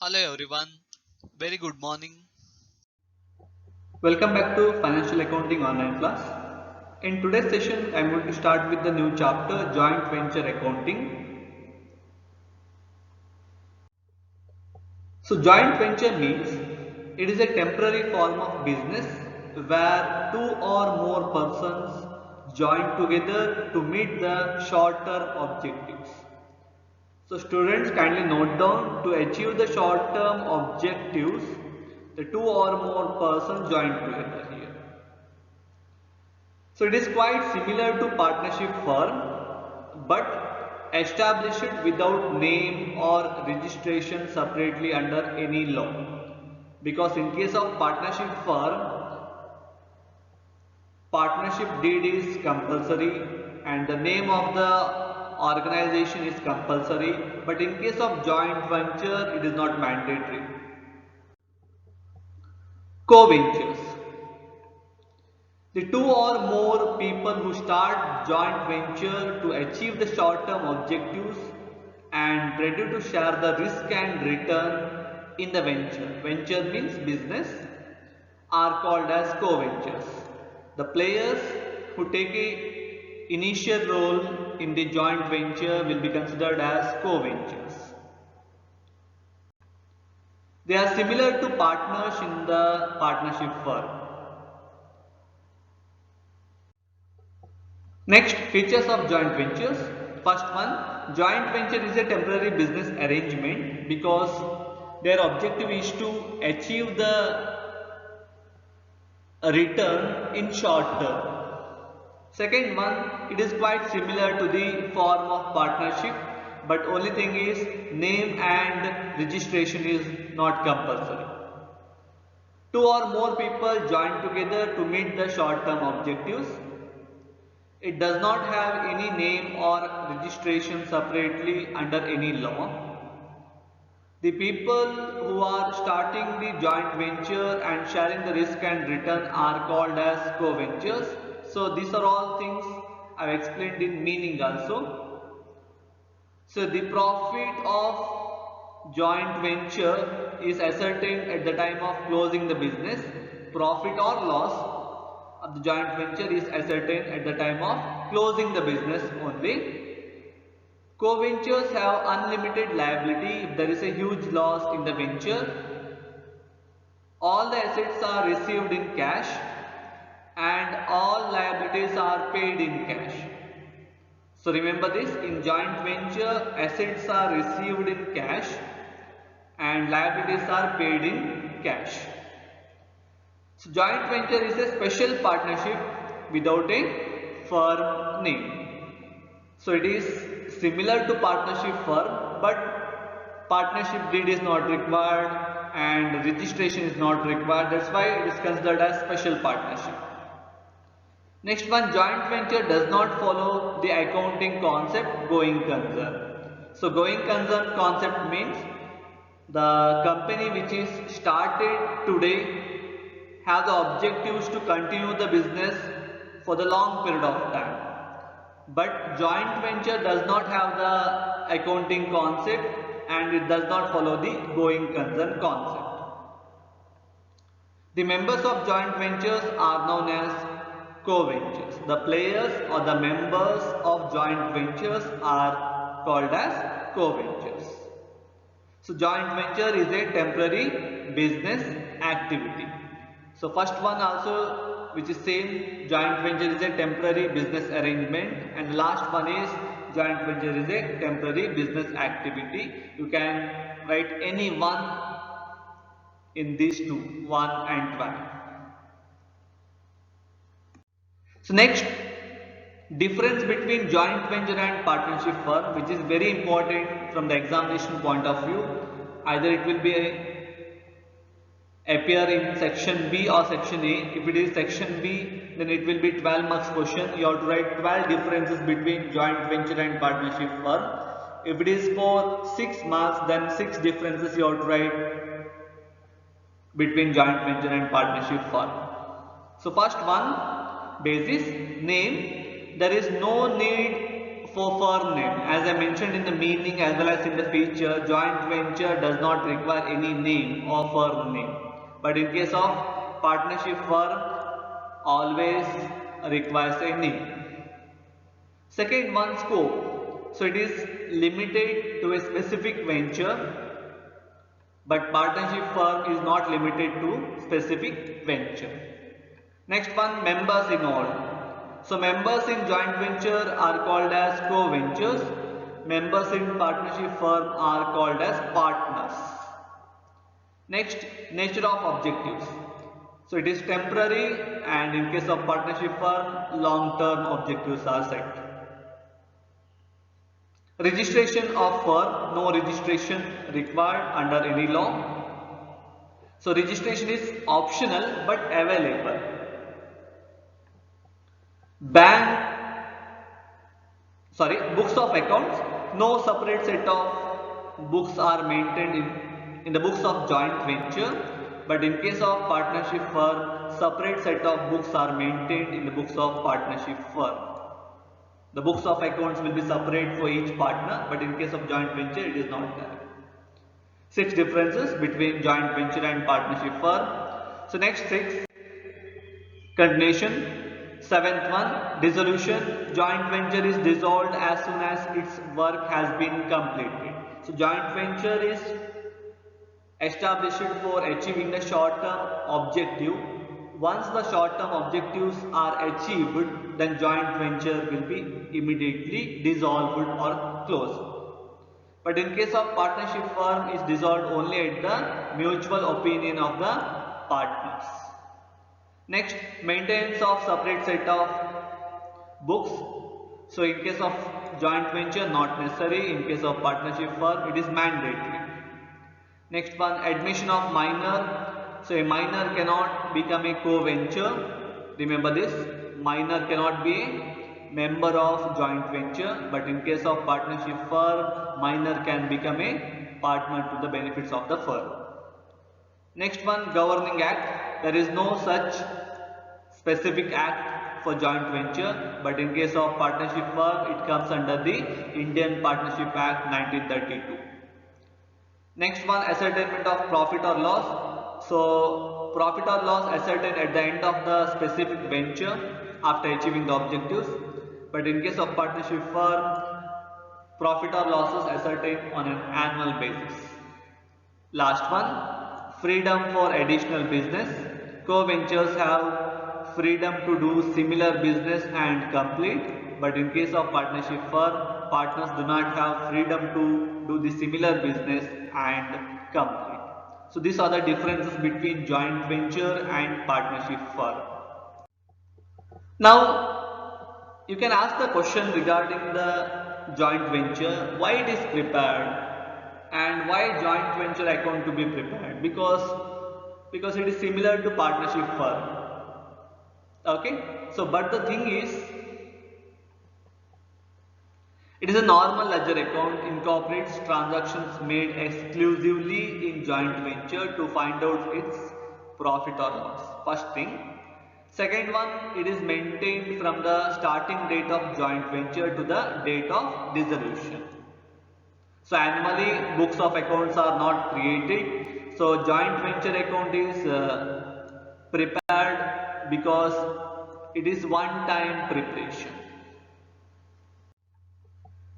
Hello everyone, very good morning. Welcome back to Financial Accounting Online Class. In today's session, I am going to start with the new chapter Joint Venture Accounting. So, joint venture means it is a temporary form of business where two or more persons join together to meet the short term objectives. So, students kindly note down to achieve the short term objectives, the two or more persons join together here. So it is quite similar to partnership firm but established without name or registration separately under any law. Because in case of partnership firm, partnership deed is compulsory and the name of the organization is compulsory, but in case of joint venture it is not mandatory. Co-ventures. The two or more people who start joint venture to achieve the short-term objectives and ready to share the risk and return in the venture. Venture means business are called as co-ventures. The players who take a initial role in the joint venture will be considered as co-ventures. They are similar to partners in the partnership firm. Next, features of joint ventures. First one, joint venture is a temporary business arrangement because their objective is to achieve the return in short term. Second one, it is quite similar to the form of partnership, but only thing is name and registration is not compulsory. Two or more people join together to meet the short term objectives. It does not have any name or registration separately under any law. The people who are starting the joint venture and sharing the risk and return are called as co-ventures. So these are all things I have explained in meaning also. So the profit of joint venture is ascertained at the time of closing the business. Profit or loss of the joint venture is ascertained at the time of closing the business only. Co-ventures have unlimited liability if there is a huge loss in the venture. All the assets are received in cash and all liabilities are paid in cash. So remember this, in joint venture assets are received in cash and liabilities are paid in cash. So joint venture is a special partnership without a firm name. So it is similar to partnership firm but partnership deed is not required and registration is not required. That's why it is considered as special partnership. Next one, joint venture does not follow the accounting concept going concern. So going concern concept means the company which is started today have the objectives to continue the business for the long period of time. But joint venture does not have the accounting concept and it does not follow the going concern concept. The members of joint ventures are known as co-ventures. The players or the members of joint ventures are called as co-ventures. So joint venture is a temporary business activity. So first one also which is same, joint venture is a temporary business arrangement, and the last one is joint venture is a temporary business activity. You can write any one in these two, 1 and 12. So next, difference between joint venture and partnership firm, which is very important from the examination point of view. Either it will be appear in section B or section A. If it is section B, then it will be 12 marks question. You have to write 12 differences between joint venture and partnership firm. If it is for 6 marks, then 6 differences you have to write between joint venture and partnership firm. So first one, basis name. There is no need for firm name. As I mentioned in the meaning as well as in the feature, joint venture does not require any name or firm name. But in case of partnership firm, always requires a name. Second one, scope. So it is limited to a specific venture, but partnership firm is not limited to specific venture. Next one, members involved. So members in joint venture are called as co-ventures. Members in partnership firm are called as partners. Next, nature of objectives. So it is temporary, and in case of partnership firm, long-term objectives are set. Registration of firm, no registration required under any law. So registration is optional but available. Books of accounts, no separate set of books are maintained in the books of joint venture, but in case of partnership firm, separate set of books are maintained in the books of partnership firm. The books of accounts will be separate for each partner, but in case of joint venture, it is not there. 6 differences between joint venture and partnership firm. So next 6, continuation. 7th one, dissolution. Joint venture is dissolved as soon as its work has been completed. So joint venture is established for achieving the short-term objective. Once the short-term objectives are achieved, then joint venture will be immediately dissolved or closed. But in case of partnership firm, is dissolved only at the mutual opinion of the partners. Next, maintenance of separate set of books. So in case of joint venture, not necessary. In case of partnership firm, it is mandatory. Next one, admission of minor. So a minor cannot become a co-venture. Remember this, minor cannot be a member of joint venture, but in case of partnership firm, minor can become a partner to the benefits of the firm. Next one, governing act. There is no such specific act for joint venture, but in case of partnership firm, it comes under the Indian Partnership Act 1932. Next one, ascertainment of profit or loss. So profit or loss ascertained at the end of the specific venture after achieving the objectives, but in case of partnership firm, profit or losses ascertained on an annual basis. Last one, freedom for additional business. Co-ventures have freedom to do similar business and complete, but in case of partnership firm, partners do not have freedom to do the similar business and complete. So these are the differences between joint venture and partnership firm. Now you can ask the question regarding the joint venture, why it is prepared and why joint venture account to be prepared, because it is similar to partnership firm. Okay, so but the thing is, it is a normal ledger account, incorporates transactions made exclusively in joint venture to find out its profit or loss. First thing. Second one, it is maintained from the starting date of joint venture to the date of dissolution. So annually books of accounts are not created. So joint venture account is prepared because it is one-time preparation.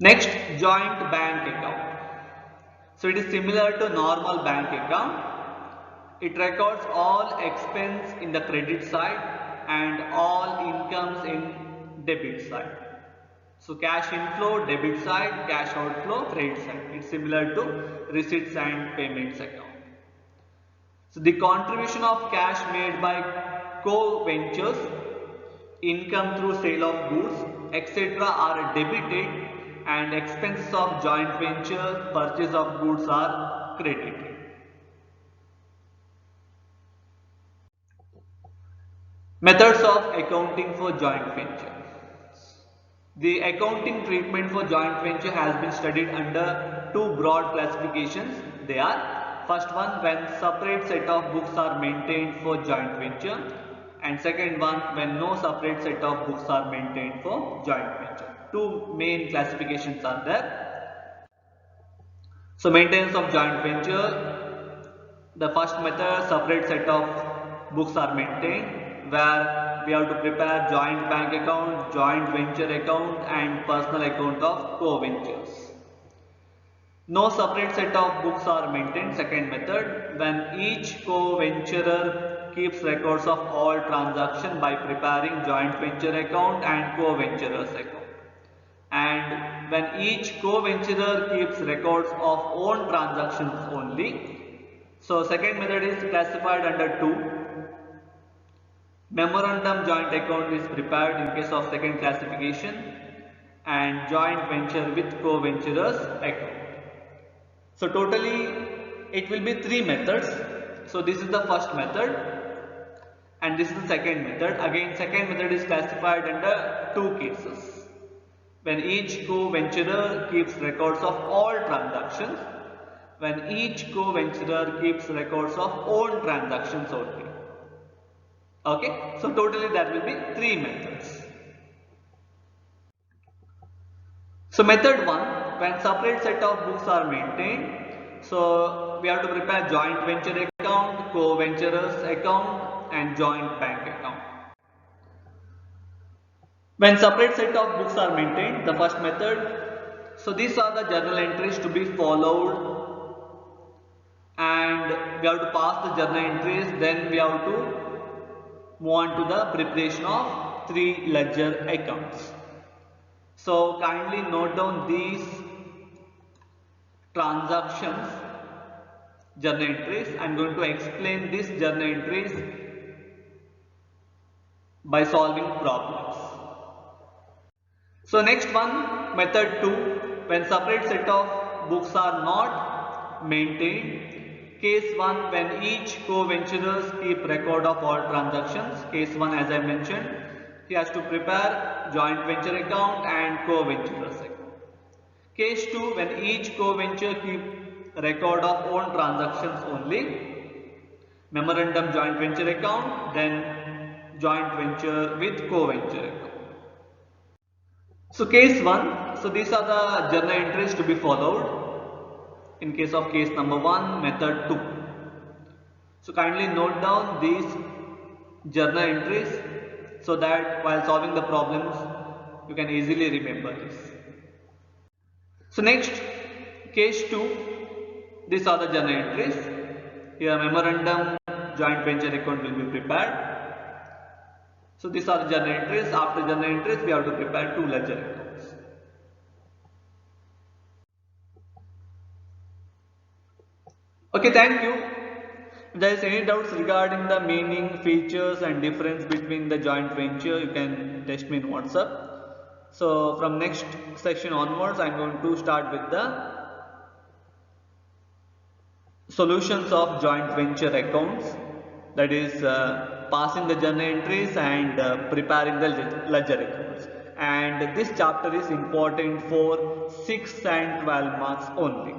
Next, joint bank account. So it is similar to normal bank account. It records all expense in the credit side and all incomes in debit side. So cash inflow debit side, cash outflow credit side. It's similar to receipts and payments account. So the contribution of cash made by co-ventures, income through sale of goods, etc. are debited, and expenses of joint venture, purchase of goods are credited. Methods of accounting for joint venture. The accounting treatment for joint venture has been studied under two broad classifications. They are, first one, when separate set of books are maintained for joint venture, and second one, when no separate set of books are maintained for joint venture. two main classifications are there. So maintenance of joint venture, the first method, separate set of books are maintained where we have to prepare joint bank account, joint venture account and personal account of co-ventures. No separate set of books are maintained, second method, when each co-venturer keeps records of all transactions by preparing joint venture account and co-venturers account. And when each co-venturer keeps records of own transactions only. So second method is classified under 2. Memorandum joint account is prepared in case of second classification and joint venture with co-venturers account. So totally it will be 3 methods. So this is the first method and this is the second method. Again second method is classified under 2 cases. When each co-venturer keeps records of all transactions, when each co-venturer keeps records of own transactions only. Okay, so totally there will be 3 methods. So method 1, when separate set of books are maintained, so we have to prepare joint venture account, co-venturers account and joint bank account. When separate set of books are maintained, the first method, so these are the journal entries to be followed and we have to pass the journal entries, then we have to move on to the preparation of 3 ledger accounts. So kindly note down these transactions journal entries. I am going to explain these journal entries by solving problems. So next one, method 2, when separate set of books are not maintained. Case 1, when each co-venturers keep record of all transactions. Case 1, as I mentioned, he has to prepare joint venture account and co-venturers account. Case 2, when each co-venture keep record of own transactions only. Memorandum joint venture account, then joint venture with co-venture account. So case 1, so these are the journal entries to be followed in case of case number 1, method 2. So kindly note down these journal entries so that while solving the problems you can easily remember this. So next, case 2, these are the journal entries. Here memorandum joint venture account will be prepared. So these are the journal entries. After journal entries we have to prepare 2 ledger accounts. Okay, thank you. If there is any doubts regarding the meaning, features and difference between the joint venture, you can text me in WhatsApp. So from next section onwards I am going to start with the solutions of joint venture accounts, that is passing the journal entries and preparing the ledger accounts. And this chapter is important for 6 and 12 marks only.